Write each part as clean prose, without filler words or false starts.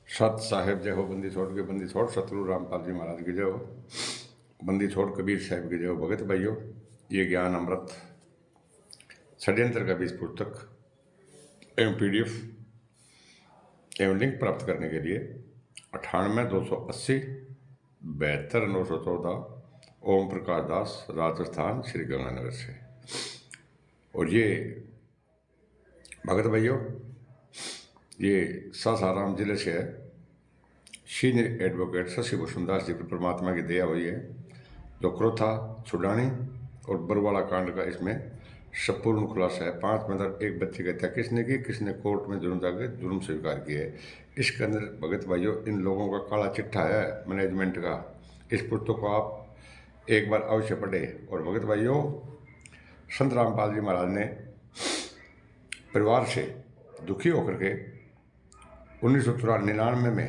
सत साहेब जय हो, बंदी छोड़ के बंदी छोड़ सतगुरु रामपाल जी महाराज की जय हो, बंदी छोड़ कबीर साहब की जय हो। भगत भाइयों, ये ज्ञान अमृत षड्यंत्र का बीज पुस्तक एवं PDF एवं लिंक प्राप्त करने के लिए 98 280 72 914 ओम प्रकाश दास, राजस्थान, श्री गंगानगर से। और ये भगत भाइयों, ये सासाराम जिले से है। सीनियर एडवोकेट शशि भूषणदास जी पर परमात्मा की दया हुई है, जो क्रोथा छुड़ानी और बरवाला कांड का इसमें संपूर्ण खुलासा है। 5 में एक बच्चे की हत्या किसने की, किसने कोर्ट में जुर्म जाके जुर्म स्वीकार किए। इसके अंदर भगत भाइयों इन लोगों का काला चिट्ठा है मैनेजमेंट का। इस पुस्तक को आप एक बार अवश्य पढ़े। और भगत भाइयों, संत रामपाल जी महाराज ने परिवार से दुखी होकर के 1993 में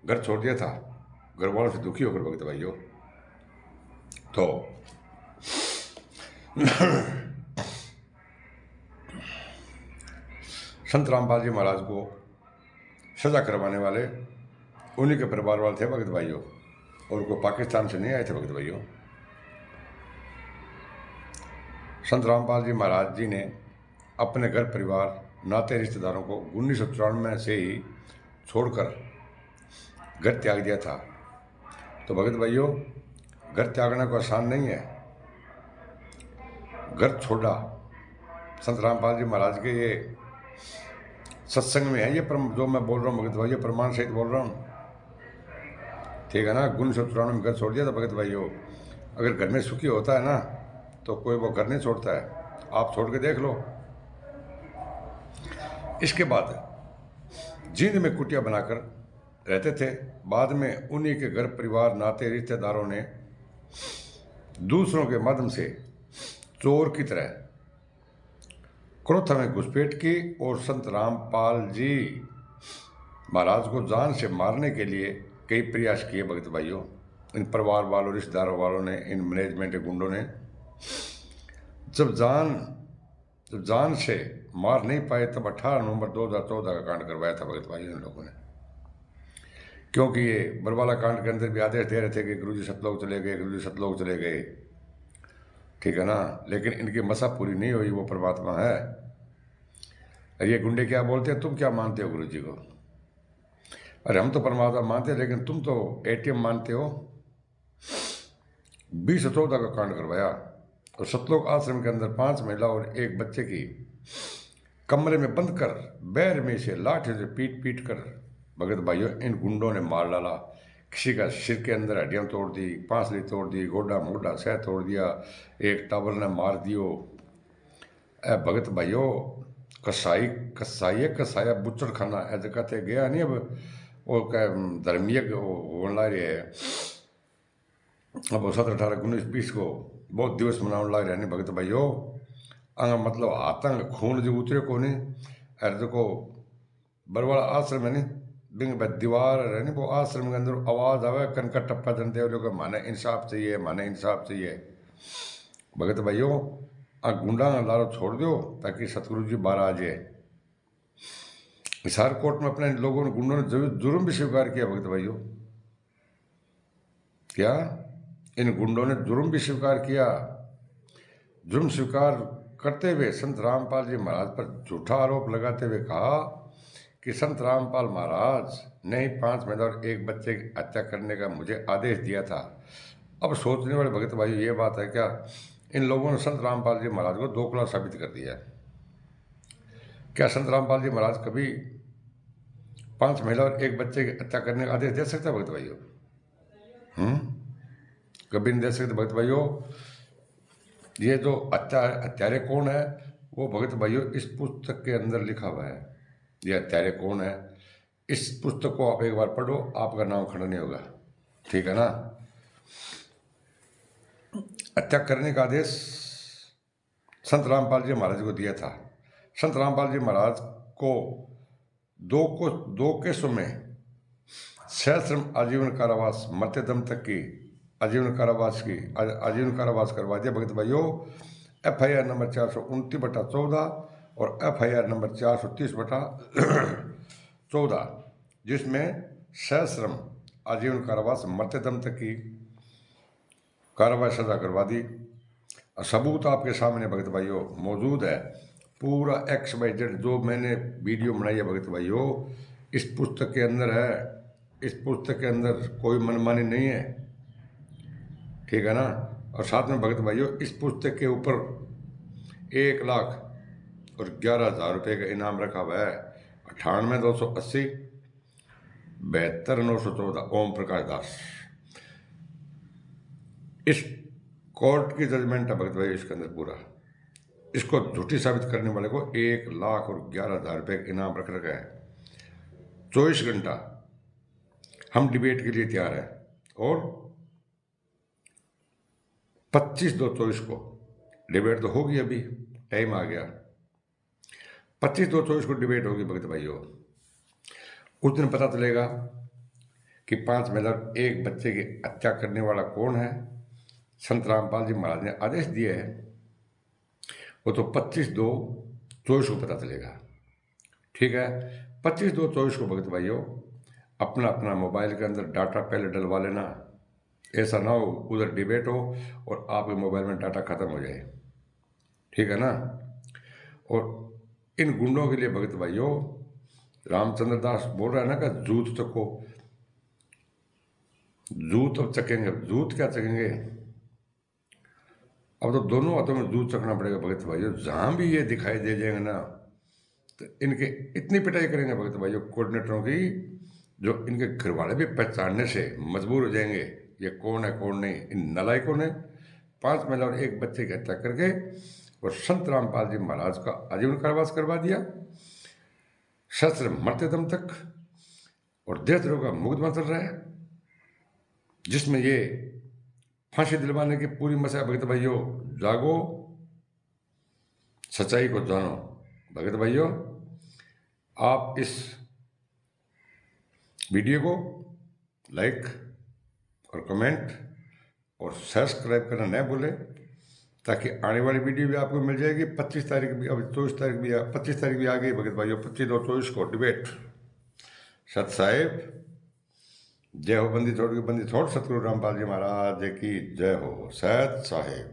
घर छोड़ दिया था, घर वालों से दुखी होकर भगत भाइयों। तो संत रामपाल जी महाराज को सजा करवाने वाले उन्हीं के परिवार वाले थे भगत भाइयों, और वो पाकिस्तान से नहीं आए थे भगत भाइयों। संत रामपाल जी महाराज जी ने अपने घर परिवार नाते रिश्तेदारों को 1994 से ही छोड़कर घर त्याग दिया था। तो भगत भाइयों, घर त्यागना को आसान नहीं है। घर छोड़ा संत रामपाल जी महाराज के ये सत्संग में है। ये जो मैं बोल रहा हूँ भगत भाइयों, प्रमाण सहित बोल रहा हूँ, ठीक है ना। 1994 में घर छोड़ दिया था भगत भाइयों। अगर घर में सुखी होता है ना, तो कोई वो घर नहीं छोड़ता है। आप छोड़ के देख लो। इसके बाद जींद में कुटिया बनाकर रहते थे। बाद में उन्हीं के घर परिवार नाते रिश्तेदारों ने दूसरों के माध्यम से चोर की तरह क्रोथा में घुसपैठ की और संत रामपाल जी महाराज को जान से मारने के लिए कई प्रयास किए भगत भाइयों। इन परिवार वालों, रिश्तेदारों वालों ने, इन मैनेजमेंट के गुंडों ने जब जान से मार नहीं पाए, तब 18 नवंबर 2014 का कांड करवाया था भगत भाइयों इन लोगों ने। क्योंकि ये बरवाला कांड के अंदर भी आदेश दे रहे थे कि गुरुजी सतलोक चले गए, गुरुजी सतलोक चले गए, ठीक है ना। लेकिन इनकी मसा पूरी नहीं हुई, वो परमात्मा है। और ये गुंडे क्या बोलते हैं, तुम क्या मानते हो गुरुजी को? अरे हम तो परमात्मा मानते हैं, लेकिन तुम तो ATM मानते हो। 2014 का कांड करवाया और सतलोक आश्रम के अंदर 5 महिला और एक बच्चे की कमरे में बंद कर बैर में से लाठी से पीट कर भगत भाइयों इन गुंडों ने मार डाला। किसी का सिर के अंदर हड्डियां तोड़ दी, पांसली तोड़ दी, गोडा मोडा सह तोड़ दिया, एक टावर ने मार दियो। भगत भाइयों, कसाया बुचड़ खाना ऐसे कहते गया नहीं। अब वो धर्मीय होने लग रहे है। अब 17, 18, 19, 20 को बहुत दिवस मनाने लग रहे हैं भगत भाइयों। मतलब आतंक खून जो उतरे को नहीं। अरे देखो बरवाला आश्रम है नहीं, बिंग दीवार है नहीं, वो आश्रम के अंदर आवाज आवे कनका टप्पा जनते हो, माने इंसाफ चाहिए, माने इंसाफ चाहिए। भगत भाइयों, गुंडा लारो छोड़ दो ताकि सतगुरु जी बाहर आ जाए। हिसार कोर्ट में अपने लोगों ने, गुंडों ने जुर्म भी स्वीकार किया भगत भाइयों। क्या इन गुंडों ने जुर्म भी स्वीकार किया? जुर्म स्वीकार करते हुए संत रामपाल जी महाराज पर झूठा आरोप लगाते हुए कहा कि संत रामपाल महाराज ने ही 5 महिला और एक बच्चे की हत्या करने का मुझे आदेश दिया था। अब सोचने वाले भगत भाई, ये बात है क्या? इन लोगों ने संत रामपाल जी महाराज को दोखला साबित कर दिया। क्या संत रामपाल जी महाराज कभी 5 महिला और एक बच्चे की हत्या करने का आदेश दे सकता है भगत भाइयों? कभी नहीं दे सकते भगत भाइयों। ये जो हत्यारे कौन है, वो भगत भाइयों इस पुस्तक के अंदर लिखा हुआ है। ये हत्यारे कौन है, इस पुस्तक को आप एक बार पढ़ो, आपका नाम खड़ा नहीं होगा, ठीक है ना। हत्या करने का आदेश संत रामपाल जी महाराज को दिया था। संत रामपाल जी महाराज को दो केसों में सहस्त्रम आजीवन कारावास, मरते दम तक की आजीवन कारावास करवा दिया भगत भाइयों। FIR नंबर 429/14 और FIR नंबर 430/14, जिसमें सश्रम आजीवन कारावास मृत्युदंड तक की कार्रवाई सजा करवा दी। सबूत आपके सामने भगत भाइयों मौजूद है, पूरा XYZ जो मैंने वीडियो बनाई है भगत भाइयों, इस पुस्तक के अंदर है। इस पुस्तक के अंदर कोई मनमानी नहीं है, ठीक है ना। और साथ में भगत भाइयों इस पुस्तक के ऊपर 1,11,000 रुपये का इनाम रखा हुआ है। 98,280 72,914 ओम प्रकाश दास। इस कोर्ट की जजमेंट है भगत भाई इसके अंदर पूरा। इसको झूठी साबित करने वाले को 1,11,000 रुपये का इनाम रख रखा है। 24 घंटा हम डिबेट के लिए तैयार हैं और 25/2/24 को डिबेट तो होगी, अभी टाइम आ गया। 25/2/24 को डिबेट होगी भगत भाइयों। उस दिन पता चलेगा कि 5 महिला एक बच्चे की हत्या करने वाला कौन है। संत रामपाल जी महाराज ने आदेश दिए हैं, वो तो 25/2/24 को पता चलेगा, ठीक है। 25/2/24 को भगत भाइयों अपना अपना मोबाइल के अंदर डाटा पहले डलवा लेना। ऐसा ना हो उधर डिबेट हो और आपके मोबाइल में डाटा खत्म हो जाए, ठीक है ना। और इन गुंडों के लिए भगत भाइयों रामचंद्र दास बोल रहा है ना कि जूत चको, जूत अब चकेंगे। जूत क्या चकेंगे, अब तो दोनों हाथों में जूत चकना पड़ेगा भगत भाइयों। जहां भी ये दिखाई दे जाएंगे ना तो इनके इतनी पिटाई करेंगे भगत भाइयों कोऑर्डिनेटरों की, जो इनके घर वाले भी पहचानने से मजबूर हो जाएंगे ये कौन है कौन नहीं। इन नालायकों ने 5 महिला और एक बच्चे की हत्या करके और संत रामपाल जी महाराज का आजीवन कारावास करवा दिया, शस्त्र मरते दम तक, और देशद्रोह का मुकदमा चल रहा है जिसमें ये फांसी दिलवाने की पूरी मशा। भगत भाइयों जागो, सच्चाई को जानो। भगत भाइयों आप इस वीडियो को लाइक और कमेंट और सब्सक्राइब करना न भूलें, ताकि आने वाली वीडियो भी आपको मिल जाएगी। 25 तारीख भी, अब 24 तारीख भी, 25 तारीख भी आ गई भगत भाइयों। 25/2/24 को डिबेट। सत साहेब जय हो। बंदी छोड़ के बंदी छोड़। सतगुरु रामपाल जी महाराज की जय हो। सत साहेब।